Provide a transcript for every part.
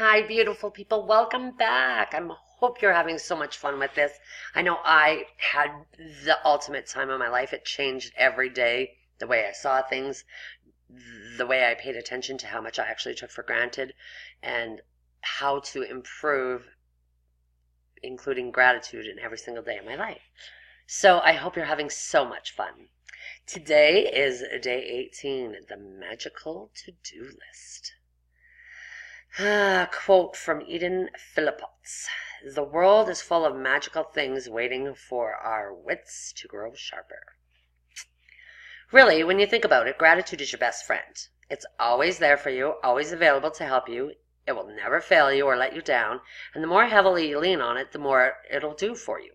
Hi, beautiful people. Welcome back. I hope you're having so much fun with this. I know I had the ultimate time of my life. It changed every day, the way I saw things, the way I paid attention to how much I actually took for granted, and how to improve, including gratitude in every single day of my life. So I hope you're having so much fun. Today is day 18, the magical to-do list. Quote from Eden Phillipotts. The world is full of magical things waiting for our wits to grow sharper. Really, when you think about it, gratitude is your best friend. It's always there for you, always available to help you. It will never fail you or let you down, and the more heavily you lean on it, the more it'll do for you,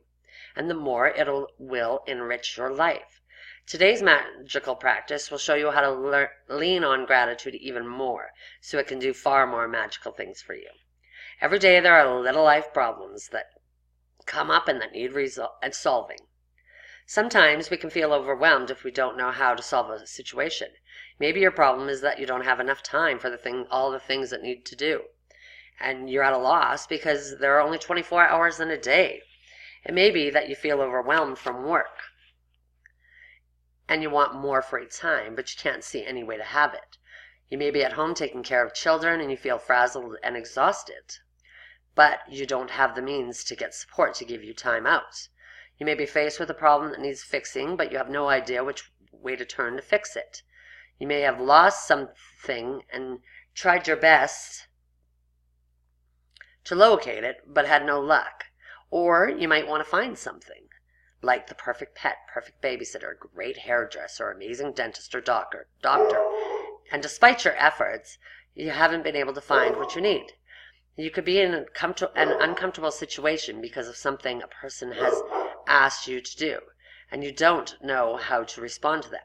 and the more will enrich your life. Today's magical practice will show you how to lean on gratitude even more, so it can do far more magical things for you. Every day there are little life problems that come up and that need solving. Sometimes we can feel overwhelmed if we don't know how to solve a situation. Maybe your problem is that you don't have enough time for all the things that need to do, and you're at a loss because there are only 24 hours in a day. It may be that you feel overwhelmed from work, and you want more free time, but you can't see any way to have it. You may be at home taking care of children and you feel frazzled and exhausted, but you don't have the means to get support to give you time out. You may be faced with a problem that needs fixing, but you have no idea which way to turn to fix it. You may have lost something and tried your best to locate it, but had no luck. Or you might want to find something, like the perfect pet, perfect babysitter, great hairdresser, amazing dentist or doctor. And despite your efforts, you haven't been able to find what you need. You could be in an uncomfortable situation because of something a person has asked you to do, and you don't know how to respond to them.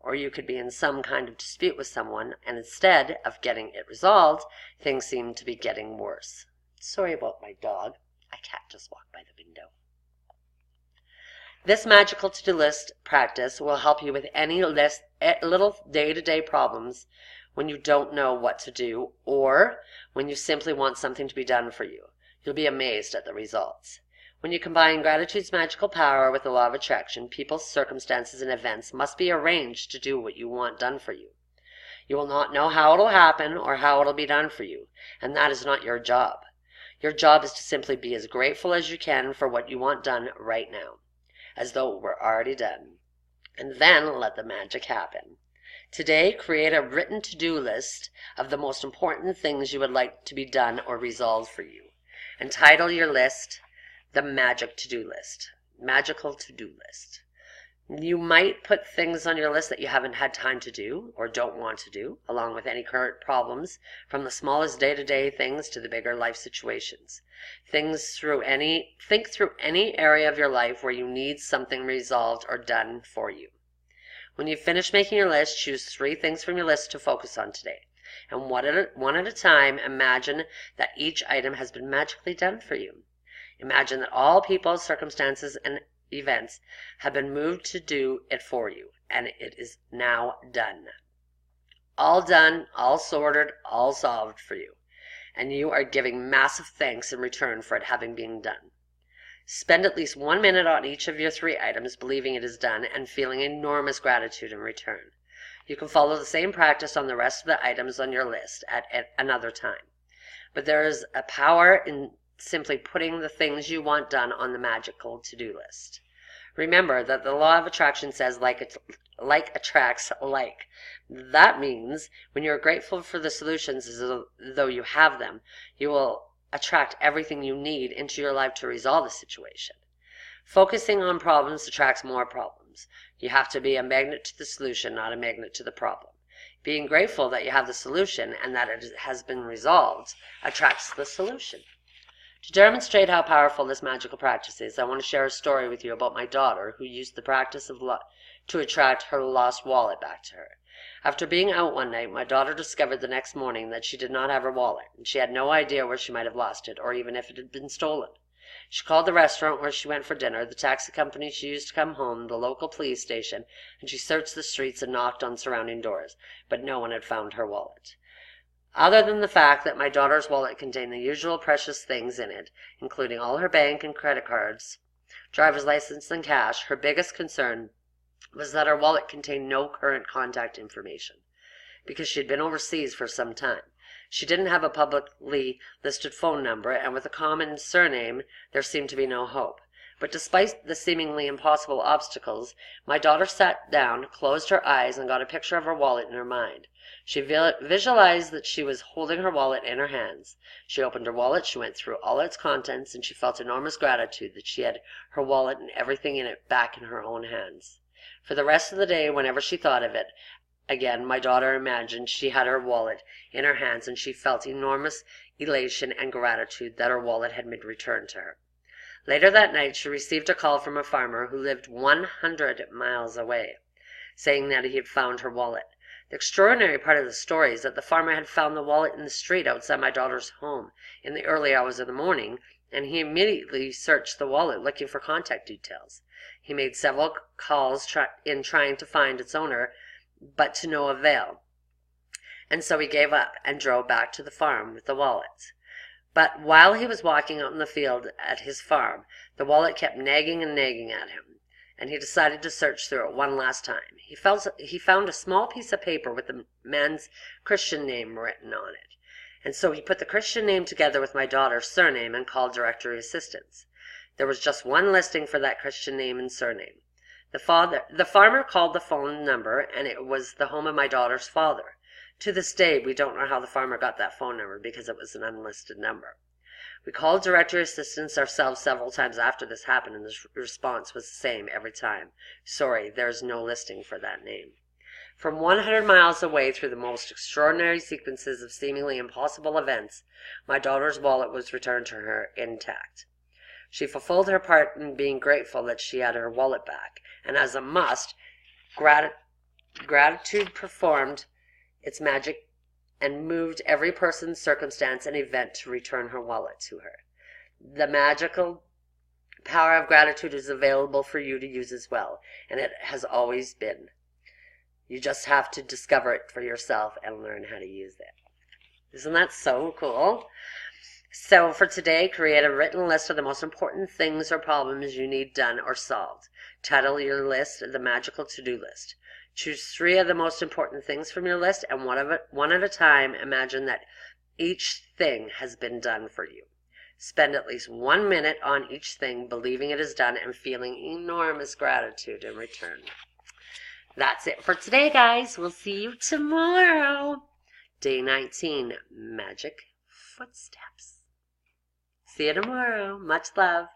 Or you could be in some kind of dispute with someone, and instead of getting it resolved, things seem to be getting worse. Sorry about my dog. A cat just walked by the window. This magical to-do list practice will help you with any little day-to-day problems when you don't know what to do or when you simply want something to be done for you. You'll be amazed at the results. When you combine gratitude's magical power with the law of attraction, people, circumstances, and events must be arranged to do what you want done for you. You will not know how it'll happen or how it'll be done for you, and that is not your job. Your job is to simply be as grateful as you can for what you want done right now, as though it were already done, and then let the magic happen. Today, create a written to-do list of the most important things you would like to be done or resolved for you, and title your list the Magic To-Do List, Magical To-Do List. You might put things on your list that you haven't had time to do or don't want to do, along with any current problems, from the smallest day-to-day things to the bigger life situations. Think through any area of your life where you need something resolved or done for you. When you finish making your list, choose 3 things from your list to focus on today. And one at a time, imagine that each item has been magically done for you. Imagine that all people, circumstances, and events have been moved to do it for you, and it is now done. All done, all sorted, all solved for you, and you are giving massive thanks in return for it having been done. Spend at least 1 minute on each of your 3 items, believing it is done and feeling enormous gratitude in return. You can follow the same practice on the rest of the items on your list at another time, but there is a power in simply putting the things you want done on the magical to-do list. Remember that the law of attraction says like attracts like. That means when you're grateful for the solutions as though you have them, you will attract everything you need into your life to resolve the situation. Focusing on problems attracts more problems. You have to be a magnet to the solution, not a magnet to the problem. Being grateful that you have the solution and that it has been resolved attracts the solution. To demonstrate how powerful this magical practice is, I want to share a story with you about my daughter who used the practice to attract her lost wallet back to her. After being out one night, my daughter discovered the next morning that she did not have her wallet, and she had no idea where she might have lost it, or even if it had been stolen. She called the restaurant where she went for dinner, the taxi company she used to come home, the local police station, and she searched the streets and knocked on surrounding doors, but no one had found her wallet. other than the fact that my daughter's wallet contained the usual precious things in it, including all her bank and credit cards, driver's license, and cash. Her biggest concern was that her wallet contained no current contact information, because she had been overseas for some time. She didn't have a publicly listed phone number, and with a common surname, there seemed to be no hope. But despite the seemingly impossible obstacles, my daughter sat down, closed her eyes, and got a picture of her wallet in her mind. She visualized that she was holding her wallet in her hands. She opened her wallet, she went through all its contents, and she felt enormous gratitude that she had her wallet and everything in it back in her own hands. For the rest of the day, whenever she thought of it, again, my daughter imagined she had her wallet in her hands, and she felt enormous elation and gratitude that her wallet had been returned to her. Later that night, she received a call from a farmer who lived 100 miles away, saying that he had found her wallet. The extraordinary part of the story is that the farmer had found the wallet in the street outside my daughter's home in the early hours of the morning, and he immediately searched the wallet looking for contact details. He made several calls in trying to find its owner, but to no avail, and so he gave up and drove back to the farm with the wallet. But while he was walking out in the field at his farm, the wallet kept nagging and nagging at him, and he decided to search through it one last time. He found a small piece of paper with the man's Christian name written on it, and so he put the Christian name together with my daughter's surname and called directory assistance. There was just one listing for that Christian name and surname. The farmer called the phone number, and it was the home of my daughter's father. To this day, we don't know how the farmer got that phone number because it was an unlisted number. We called directory assistance ourselves several times after this happened, and the response was the same every time. Sorry, there's no listing for that name. From 100 miles away, through the most extraordinary sequences of seemingly impossible events, my daughter's wallet was returned to her intact. She fulfilled her part in being grateful that she had her wallet back, and as a must, gratitude performed its magic and moved every person, circumstance, and event to return her wallet to her. The magical power of gratitude is available for you to use as well, and it has always been. You just have to discover it for yourself and learn how to use it. Isn't that so cool? So for today, create a written list of the most important things or problems you need done or solved. Title your list the Magical To-Do List. Choose 3 of the most important things from your list, and one at a time, imagine that each thing has been done for you. Spend at least 1 minute on each thing, believing it is done and feeling enormous gratitude in return. That's it for today, guys. We'll see you tomorrow. Day 19, Magic Footsteps. See you tomorrow. Much love.